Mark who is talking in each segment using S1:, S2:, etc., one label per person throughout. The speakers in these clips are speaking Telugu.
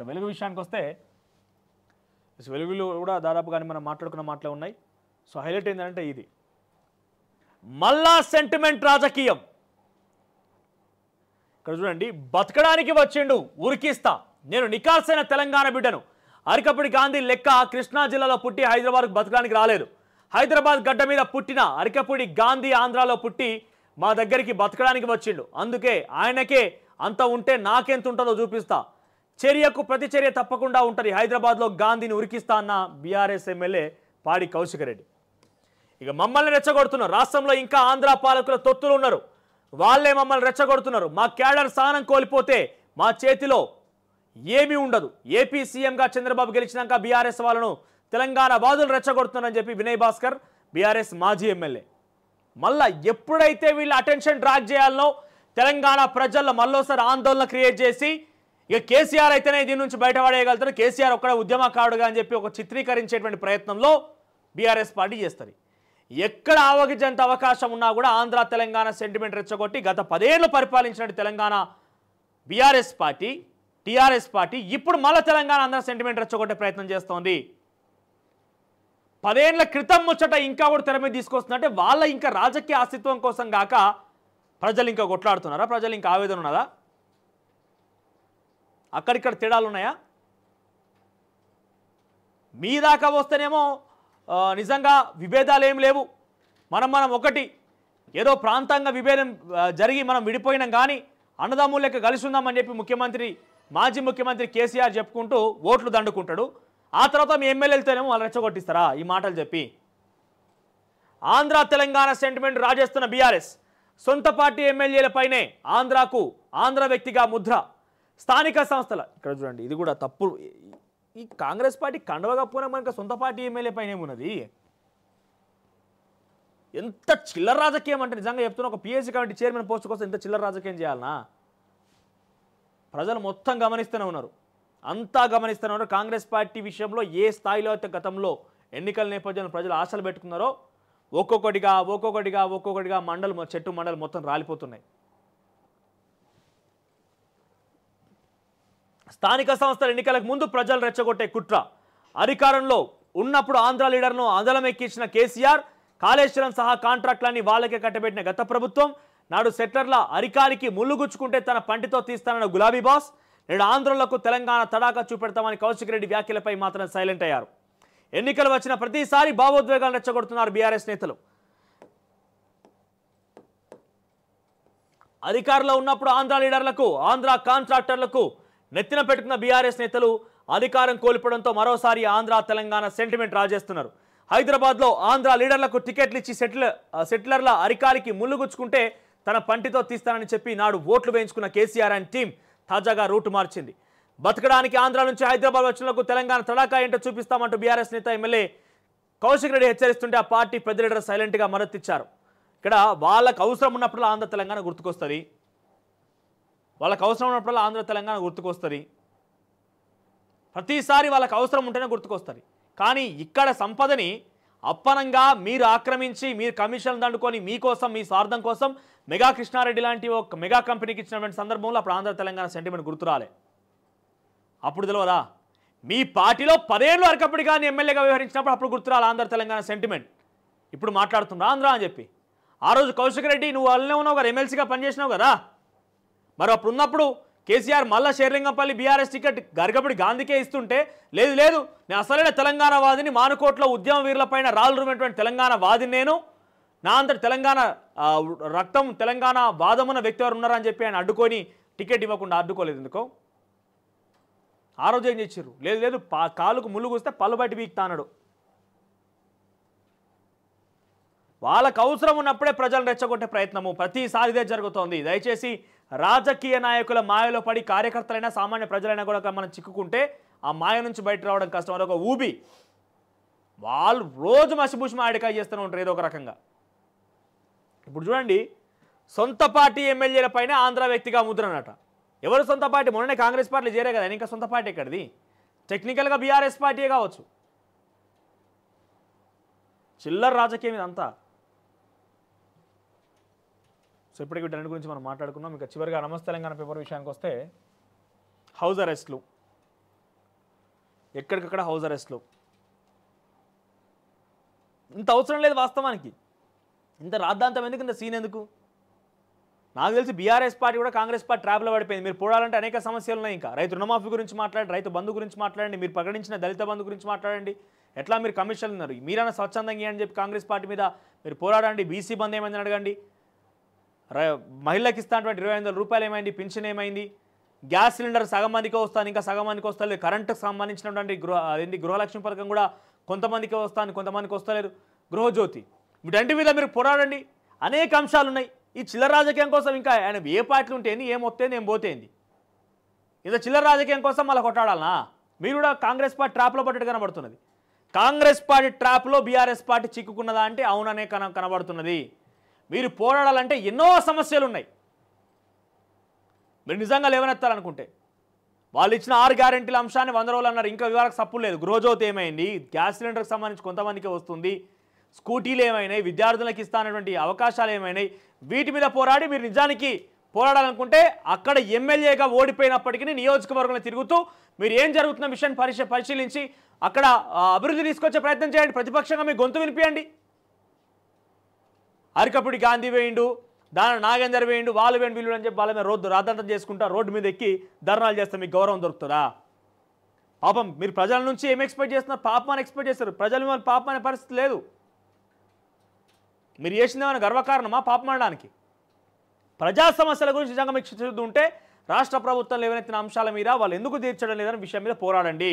S1: వెలుగు విషయానికి వస్తే వెలుగులో కూడా దాదాపుగానే మనం మాట్లాడుకున్న మాటలే ఉన్నాయి. సో హైలైట్ ఏంటంటే ఇది మళ్ళా సెంటిమెంట్ రాజకీయం. ఇక్కడ చూడండి, బతకడానికి వచ్చిండు ఉరికిస్తా, నేను నికాల్సైన తెలంగాణ బిడ్డను. అరికపుడి గాంధీ లెక్క కృష్ణా జిల్లాలో పుట్టి హైదరాబాద్కు బతకడానికి రాలేదు. హైదరాబాద్ గడ్డ మీద పుట్టిన అరికపుడి గాంధీ ఆంధ్రాలో పుట్టి మా దగ్గరికి బతకడానికి వచ్చిండు. అందుకే ఆయనకే అంత ఉంటే నాకెంత ఉంటుందో చూపిస్తా. చర్యకు ప్రతిచర్య తప్పకుండా ఉంటుంది. హైదరాబాద్లో గాంధీని ఉరికిస్తా అన్న బీఆర్ఎస్ ఎమ్మెల్యే పాడి కౌశిక్ రెడ్డి. ఇక మమ్మల్ని రెచ్చగొడుతున్నారు. రాష్ట్రంలో ఇంకా ఆంధ్ర పాలకుల తొత్తులు ఉన్నారు, వాళ్ళే మమ్మల్ని రెచ్చగొడుతున్నారు. మా క్యాడర్ స్థానం కోల్పోతే మా చేతిలో ఏమీ ఉండదు. ఏపీ సీఎంగా చంద్రబాబు గెలిచినాక బీఆర్ఎస్ వాళ్ళను తెలంగాణ బాధలు రెచ్చగొడుతున్నారని చెప్పి వినయ్ భాస్కర్ బీఆర్ఎస్ మాజీ ఎమ్మెల్యే. మళ్ళా ఎప్పుడైతే వీళ్ళు అటెన్షన్ డ్రాగ్ చేయాలనో తెలంగాణ ప్రజల్లో మళ్ళోసారి ఆందోళన క్రియేట్ చేసి ఇక కేసీఆర్ అయితేనే దీని నుంచి బయటపడేయగలుగుతారు, కేసీఆర్ ఒక్కడ ఉద్యమకారుడుగా అని చెప్పి ఒక చిత్రీకరించేటువంటి ప్రయత్నంలో బీఆర్ఎస్ పార్టీ చేస్తుంది. ఎక్కడ ఆవగించేంత అవకాశం ఉన్నా కూడా ఆంధ్ర తెలంగాణ సెంటిమెంట్ రెచ్చగొట్టి గత 10 ఏళ్ళు పరిపాలించిన Telangana BRS party TRS party ఇప్పుడు మళ్ళీ తెలంగాణ ఆంధ్ర సెంటిమెంట్ రెచ్చగొట్టే ప్రయత్నం చేస్తోంది. 10 ఏళ్ల క్రితం ముచ్చట ఇంకా కూడా తెర మీద తీసుకొస్తుందంటే వాళ్ళ ఇంకా రాజకీయ అస్తిత్వం కోసం కాక ప్రజలు ఇంకా కొట్లాడుతున్నారా? ప్రజలు ఇంకా ఆవేదన ఉన్నదా? అక్కడిక్కడ తేడాలు ఉన్నాయా? మీ దాకా వస్తేనేమో నిజంగా విభేదాలు ఏం లేవు, మనం ఒకటి, ఏదో ప్రాంతంగా విభేదం జరిగి మనం విడిపోయినాం కానీ అన్నదమ్ములు లెక్క కలిసి ఉందామని చెప్పి మాజీ ముఖ్యమంత్రి కేసీఆర్ చెప్పుకుంటూ ఓట్లు దండుకుంటాడు. ఆ తర్వాత మీ ఎమ్మెల్యేలతోనేమో వాళ్ళు రెచ్చగొట్టిస్తారా ఈ మాటలు చెప్పి? ఆంధ్ర తెలంగాణ సెంటిమెంట్ రాజేస్తున్న బీఆర్ఎస్ సొంత పార్టీ ఎమ్మెల్యేలపైనే ఆంధ్ర వ్యక్తిగా ముద్ర. స్థానిక సంస్థల ఇక్కడ చూడండి, ఇది కూడా తప్పు. ఈ కాంగ్రెస్ పార్టీ కండవ కప్పుకునే మనకు సొంత పార్టీ ఎమ్మెల్యే పైన ఏమున్నది? ఎంత చిల్లర రాజకీయం అంటే నిజంగా చెప్తున్నా, ఒక పిఎస్సీ కమిటీ చైర్మన్ పోస్ట్ కోసం ఎంత చిల్లర రాజకీయం చేయాలనా? ప్రజలు మొత్తం గమనిస్తూనే ఉన్నారు, అంతా గమనిస్తూనే ఉన్నారు. కాంగ్రెస్ పార్టీ విషయంలో ఏ స్థాయిలో అయితే గతంలో ఎన్నికల నేపథ్యంలో ప్రజలు ఆశలు పెట్టుకున్నారో ఒక్కొక్కటిగా చెట్టు మండలు మొత్తం రాలిపోతున్నాయి. స్థానిక సంస్థల ఎన్నికలకు ముందు ప్రజలు రెచ్చగొట్టే కుట్ర. అధికారంలో ఉన్నప్పుడు ఆంధ్ర లీడర్ను అందలమెక్కించిన కేసీఆర్, కాళేశ్వరం సహా కాంట్రాక్టులన్నీ వాళ్ళకే కట్టబెట్టిన గత ప్రభుత్వం, నాడు సెట్లర్ల అరికానికి ముళ్ళుగుచ్చుకుంటే తన పంటితో తీస్తానన్న గులాబీ బాస్, నేడు ఆంధ్రులకు తెలంగాణ తడాకా చూపెడతామని కౌశిక్ రెడ్డి వ్యాఖ్యలపై మాత్రం సైలెంట్ అయ్యారు. ఎన్నికలు వచ్చిన ప్రతిసారి భావోద్వేగాలు రెచ్చగొడుతున్నారు బీఆర్ఎస్ నేతలు. అధికారంలో ఉన్నప్పుడు ఆంధ్ర లీడర్లకు, ఆంధ్ర కాంట్రాక్టర్లకు నెత్తిన పెట్టుకున్న బీఆర్ఎస్ నేతలు అధికారం కోల్పోవడంతో మరోసారి ఆంధ్ర తెలంగాణ సెంటిమెంట్ రాజేస్తున్నారు. హైదరాబాద్లో ఆంధ్ర లీడర్లకు టికెట్లు ఇచ్చి సెటిలర్ల అరికారికి ముళ్ళుగుచ్చుకుంటే తన పంటితో తీస్తానని చెప్పి నాడు ఓట్లు వేయించుకున్న కేసీఆర్ అండ్ టీం తాజాగా రూటు మార్చింది. బతకడానికి ఆంధ్ర నుంచి హైదరాబాద్ వచ్చినకు తెలంగాణ తడాకా ఏంటో చూపిస్తామంటూ బీఆర్ఎస్ నేత ఎమ్మెల్యే కౌశిక్ రెడ్డి హెచ్చరిస్తుంటే ఆ పార్టీ పెద్ద లీడర్ సైలెంట్గా మద్దతిచ్చారు. ఇక్కడ వాళ్ళకు అవసరం ఉన్నప్పుడు ఆంధ్ర తెలంగాణ గుర్తుకొస్తుంది, ప్రతిసారి వాళ్ళకి అవసరం ఉంటేనే గుర్తుకొస్తుంది. కానీ ఇక్కడ సంపదని అప్పనంగా మీరు ఆక్రమించి మీరు కమిషన్ దండుకొని మీకోసం, మీ స్వార్థం కోసం మెగా కృష్ణారెడ్డి లాంటి ఒక మెగా కంపెనీకి ఇచ్చినటువంటి సందర్భంలో అప్పుడు ఆంధ్ర తెలంగాణ సెంటిమెంట్ గుర్తురాలే. అప్పుడు తెలియదా? మీ పార్టీలో 10 ఏళ్ళు అరకప్పటి కానీ ఎమ్మెల్యేగా వ్యవహరించినప్పుడు అప్పుడు గుర్తురాలి ఆంధ్ర తెలంగాణ సెంటిమెంట్. ఇప్పుడు మాట్లాడుతున్నా ఆంధ్ర అని చెప్పి. ఆ రోజు కౌశిక్ రెడ్డి నువ్వు వాళ్ళనే ఉన్నావు కదా, ఎమ్మెల్సీగా పనిచేసినావు కదా, మరి అప్పుడు ఉన్నప్పుడు కేసీఆర్ మళ్ళా షేర్లింగంపల్లి బీఆర్ఎస్ టికెట్ గరికపుడి గాంధీకే ఇస్తుంటే లేదు నేను అసలైన తెలంగాణ వాదిని, మానుకోట్ల ఉద్యమ వీరులపైన రాళ్ళు రుమైనటువంటి తెలంగాణ వాదిని నేను, నా అంతటి తెలంగాణ రక్తం తెలంగాణ వాదమున్న వ్యక్తి ఎవరు ఉన్నారని చెప్పి ఆయన అడ్డుకొని టికెట్ ఇవ్వకుండా అడ్డుకోలేదు ఎందుకో? ఆ రోజు ఏం చేశారు? లేదు కాలుకు ముళ్ళు కూస్తే పళ్ళు బయట వీక్తా అన్నాడు. వాళ్ళకు అవసరం ఉన్నప్పుడే ప్రజలను రెచ్చగొట్టే ప్రయత్నము ప్రతిసారి ఇదే జరుగుతోంది. దయచేసి రాజకీయ నాయకుల మాయలో పడి కార్యకర్తలైనా సామాన్య ప్రజలైనా కూడా మనం చిక్కుకుంటే ఆ మాయ నుంచి బయట రావడం కష్టం. అదొక ఊబి. వాళ్ళు రోజు మసిబూసి మాడికాయ చేస్తూనే ఉంటారు ఏదో ఒక రకంగా. ఇప్పుడు చూడండి, సొంత పార్టీ ఎమ్మెల్యేల పైన ఆంధ్ర వ్యక్తిగా ముద్రనట. ఎవరు సొంత పార్టీ? మొన్ననే కాంగ్రెస్ పార్టీ చేరే కదా, ఇంకా సొంత పార్టీ ఎక్కడిది? టెక్నికల్గా బీఆర్ఎస్ పార్టీయే కావచ్చు. చిల్లర రాజకీయం ఇదంతా. సో ఇప్పటికి వీటన్నిటి గురించి మనం మాట్లాడుకున్నాం. ఇక చివరిగా నమస్తే తెలంగాణ పేపర్ విషయానికి వస్తే హౌస్ అరెస్ట్లు ఎక్కడికక్కడ హౌస్ అరెస్ట్లు. ఇంత అవసరం లేదు వాస్తవానికి. ఇంత రాద్ధాంతం ఎందుకు, ఇంత సీన్ ఎందుకు? నాకు తెలిసి బీఆర్ఎస్ పార్టీ కూడా కాంగ్రెస్ పార్టీ ట్రాప్లో పడిపోయింది. మీరు పోరాలంటే అనేక సమస్యలు ఉన్నాయి. ఇంకా రైతు రుణమాఫీ గురించి మాట్లాడండి, రైతు బంధు గురించి మాట్లాడండి, మీరు ప్రకటించిన దళిత బంధు గురించి మాట్లాడండి. ఎట్లా మీరు కమిషన్లు ఉన్నారు, మీరైనా స్వచ్ఛందంగా అని చెప్పి కాంగ్రెస్ పార్టీ మీద మీరు పోరాడండి. బీసీ బంధు ఏమైందని అడగండి. మహిళలకు ఇస్తున్నటువంటి 25,000 రూపాయలు ఏమైంది, పింఛన్ ఏమైంది, గ్యాస్ సిలిండర్ సగం మందికి వస్తాను, ఇంకా సగం మందికి వస్తలేదు. కరెంటుకు సంబంధించినటువంటి గృహలక్ష్మి పథకం కూడా కొంతమందికి వస్తాను, కొంతమందికి వస్తలేదు. గృహజ్యోతి, వీటంటి మీద మీరు పోరాడండి. అనేక అంశాలు ఉన్నాయి. ఈ చిల్లర రాజకీయం కోసం ఇంకా ఆయన ఏ పార్టీలు ఉంటేంది, ఏం వస్తేంది, ఏం పోతేంది, ఇంత చిల్లర రాజకీయం కోసం మళ్ళీ కొట్టాడాలనా? మీరు కూడా కాంగ్రెస్ పార్టీ ట్రాప్లో పట్టట్టు కనబడుతున్నది. కాంగ్రెస్ పార్టీ ట్రాప్లో బీఆర్ఎస్ పార్టీ చిక్కుకున్నదా అంటే అవుననే కనబడుతున్నది. మీరు పోరాడాలంటే ఎన్నో సమస్యలు ఉన్నాయి. మీరు నిజంగా లేవనెత్తాలనుకుంటే వాళ్ళు ఇచ్చిన 6 గ్యారెంటీల అంశాన్ని 100 రోజులు అన్నారు. ఇంకా వివరాలకు సప్పులు లేదు. గృహజ్యోతి ఏమైంది, గ్యాస్ సిలిండర్కి సంబంధించి కొంతమందికి వస్తుంది, స్కూటీలు ఏమైనాయి, విద్యార్థులకు ఇస్తానటువంటి అవకాశాలు ఏమైనాయి, వీటి మీద పోరాడి మీరు నిజానికి పోరాడాలనుకుంటే అక్కడ ఎమ్మెల్యేగా ఓడిపోయినప్పటికీ నియోజకవర్గంలో తిరుగుతూ మీరు ఏం జరుగుతున్న విషయాన్ని పరిశీలించి అక్కడ అభివృద్ధి తీసుకొచ్చే ప్రయత్నం చేయండి. ప్రతిపక్షంగా మీ గొంతు వినిపియండి. అరికపుడి గాంధీ వేయండు, దాని నాగేందర్ వేయండు, వాళ్ళు వేయండి, వీళ్ళు అని చెప్పి వాళ్ళ మీద రాద్ధాంతం చేసుకుంటా రోడ్డు మీద ఎక్కి ధర్నాలు చేస్తే మీకు గౌరవం దొరుకుతుందా? పాపం మీరు ప్రజల నుంచి ఏం ఎక్స్పెక్ట్ చేస్తున్నారు? పాపమని ఎక్స్పెక్ట్ చేస్తారు. ప్రజలు మిమ్మల్ని పాపం అనే పరిస్థితి లేదు. మీరు చేసిందేమైనా గర్వకారణమా పాపం అనడానికి? ప్రజా సమస్యల గురించి నిజంగా మీకు చిత్తశుద్ధి ఉంటే రాష్ట్ర ప్రభుత్వం లేవనెత్తిన అంశాల మీద వాళ్ళు ఎందుకు తీర్చడం లేదనే విషయం మీద పోరాడండి.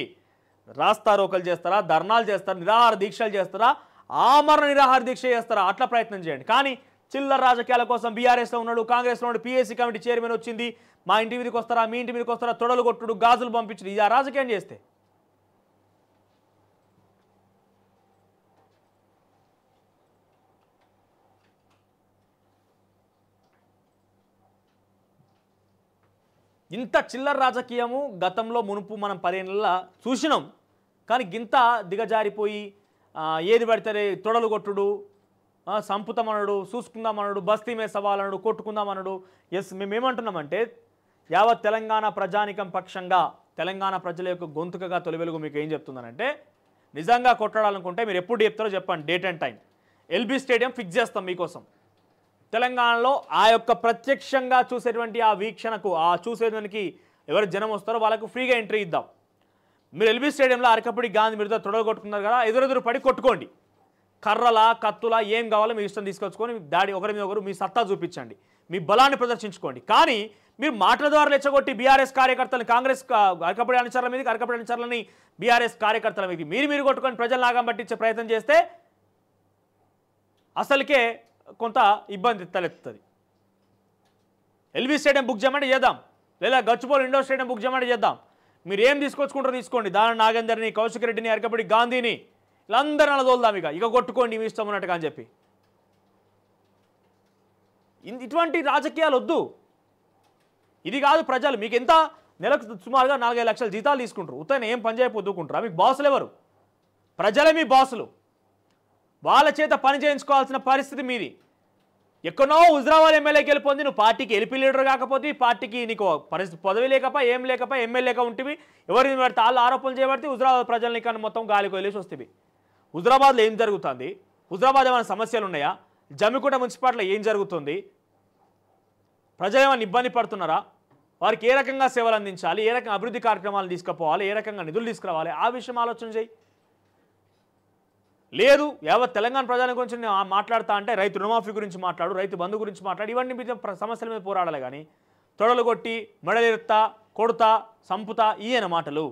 S1: రాస్తారోకలు చేస్తారా, ధర్నాలు చేస్తారా, నిరాహార దీక్షలు చేస్తారా, ఆమరణ నిరాహార దీక్ష చేస్తారా, అట్లా ప్రయత్నం చేయండి. కానీ చిల్లర రాజకీయాల కోసం బీఆర్ఎస్లో ఉన్నాడు, కాంగ్రెస్లో ఉన్నాడు, పీఎస్సీ కమిటీ చైర్మన్ వచ్చింది, మా ఇంటి మీదకి వస్తారా, మీ ఇంటి మీదకి వస్తారా, తొడలు కొట్టుడు, గాజులు పంపించుడు, ఇది ఆ రాజకీయం చేస్తే ఇంత చిల్లర రాజకీయము గతంలో మునుపు మనం 10 ఏళ్ళ చూసినాం. కానీ గింత దిగజారిపోయి ఏది పడితే తొడలు కొట్టుడు, సంపుతామనడు, చూసుకుందామనడు, బస్తీ మీద సవాలనడు, కొట్టుకుందామనడు. ఎస్, మేమేమంటున్నామంటే యావత్ తెలంగాణ ప్రజానికం పక్షంగా తెలంగాణ ప్రజల యొక్క గొంతుకగా తొలి వెలుగు మీకు ఏం చెప్తుందనంటే, నిజంగా కొట్టాడాలనుకుంటే మీరు ఎప్పుడు చెప్తారో చెప్పండి. Date and time LB stadium fix చేస్తాం మీకోసం. తెలంగాణలో ఆ యొక్క ప్రత్యక్షంగా చూసేటువంటి ఆ వీక్షణకు, ఆ చూసేదానికి ఎవరు జనం వస్తారో వాళ్ళకు ఫ్రీగా ఎంట్రీ ఇద్దాం. మీరు ఎల్బీ స్టేడియంలో అరకపుడి గాంధీ మీరుతో తొడలు కొట్టుకున్నారు కదా, ఎదురెదురు పడి కొట్టుకోండి. కర్రల కత్తుల ఏం కావాలో మీ ఇష్టం తీసుకొచ్చుకొని దాడి ఒకరి మీద ఒకరు మీ సత్తా చూపించండి, మీ బలాన్ని ప్రదర్శించుకోండి. కానీ మీరు మాటల ద్వారా రెచ్చగొట్టి బీఆర్ఎస్ కార్యకర్తలను, కాంగ్రెస్ అరకపుడి అనుచరుల మీదకి, అరకపుడి అనుచరులని బీఆర్ఎస్ కార్యకర్తల మీద మీరు కొట్టుకొని ప్రజలు నాగం పట్టించే ప్రయత్నం చేస్తే అసలుకే కొంత ఇబ్బంది తలెత్తుతుంది. ఎల్బీ స్టేడియం బుక్ చేయమంటే చేద్దాం, లేదా గచ్చిబౌలి ఇండోర్ స్టేడియం బుక్ చేయమంటే చేద్దాం. మీరు ఏం తీసుకొచ్చుకుంటారో తీసుకోండి. దాని నాగేందర్ని, కౌశిక్ రెడ్డిని, అరకపుడి గాంధీని వీళ్ళందరూ నలదోల్దాం. ఇక కొట్టుకోండి మీ ఇష్టం ఉన్నట్టుగా అని చెప్పి. ఇటువంటి రాజకీయాలు వద్దు. ఇది కాదు ప్రజలు మీకు ఎంత నెలకు సుమారుగా 4-5 లక్షల జీతాలు తీసుకుంటారు. ఉత్తైన ఏం పని చేయకపోదుకుంటారా? మీకు బాసులు ఎవరు? ప్రజలే మీ బాసులు. వాళ్ళ చేత పని చేయించుకోవాల్సిన పరిస్థితి మీది. ఎక్కడో హుజరాబాద్ ఎమ్మెల్యేకి వెళ్ళిపోయింది, నువ్వు పార్టీకి ఎల్పీ లీడర్ కాకపోతే, పార్టీకి నీకు పరిస్థితి పదవి లేకపోయి, ఏం లేకపోయి, ఎమ్మెల్యేగా ఉంటివి, ఎవరిని పడితే వాళ్ళు ఆరోపణలు చేయబడితే హుజరాబాద్ ప్రజల్ని కానీ మొత్తం గాలికి వదిలేసి వస్తేవి. హుజరాబాద్లో ఏం జరుగుతుంది? హుజరాబాద్ ఏమైనా సమస్యలు ఉన్నాయా? జమ్మికుంట మున్సిపాలిటీలో ఏం జరుగుతుంది? ప్రజలు ఏమైనా ఇబ్బంది పడుతున్నారా? వారికి ఏ రకంగా సేవలు అందించాలి, ఏ రకంగా అభివృద్ధి కార్యక్రమాలు తీసుకుపోవాలి, ఏ రకంగా నిధులు తీసుకురావాలి, ఆ విషయం ఆలోచన చేయి. లేదు యావత్ తెలంగాణ ప్రజల గురించి మాట్లాడతా అంటే రైతు రుణమాఫీ గురించి మాట్లాడు, రైతు బంధు గురించి మాట్లాడు, ఇవన్నీ మీద సమస్యల మీద పోరాడాలి. కానీ తొడలు కొట్టి మెడలెత్తా, కొడతా, సంపుతా ఈయన మాటలు.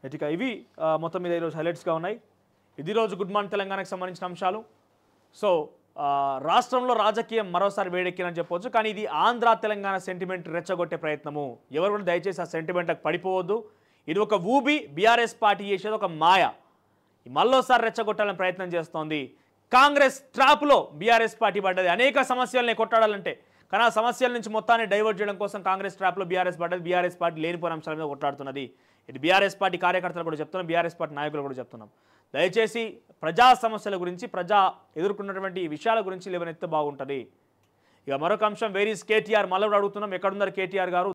S1: ఇక ఇవి మొత్తం మీద ఈరోజు హైలైట్స్గా ఉన్నాయి. ఇది రోజు గుడ్ మార్నింగ్ తెలంగాణకు సంబంధించిన అంశాలు. సో రాష్ట్రంలో రాజకీయం మరోసారి వేడెక్కినని చెప్పవచ్చు. కానీ ఇది ఆంధ్ర తెలంగాణ సెంటిమెంట్ రెచ్చగొట్టే ప్రయత్నము. ఎవరు కూడా దయచేసి ఆ సెంటిమెంట్లకు పడిపోవద్దు. ఇది ఒక ఊబి, బీఆర్ఎస్ పార్టీ చేసేది ఒక మాయ. మళ్ళోసారి రెచ్చగొట్టాలని ప్రయత్నం చేస్తోంది. కాంగ్రెస్ ట్రాప్లో బీఆర్ఎస్ పార్టీ పడ్డది. అనేక సమస్యల్ని కొట్టాడాలంటే, కానీ ఆ సమస్యల నుంచి మొత్తాన్ని డైవర్ట్ చేయడం కోసం కాంగ్రెస్ ట్రాప్లో బీఆర్ఎస్ పడ్డది. బీఆర్ఎస్ పార్టీ లేనిపోయిన అంశాల మీద కొట్లాడుతున్నది. ఇది బీఆర్ఎస్ పార్టీ కార్యకర్తలు కూడా చెప్తున్నాం, బీఆర్ఎస్ పార్టీ నాయకులు కూడా చెప్తున్నాం. దయచేసి ప్రజా సమస్యల గురించి, ప్రజా ఎదుర్కొన్నటువంటి విషయాల గురించి లేవనెత్తే బాగుంటుంది. ఇక మరొక అంశం, వేర్ ఈజ్ కేటీఆర్? మళ్ళీ అడుగుతున్నాం, ఎక్కడున్నారు కేటీఆర్ గారు?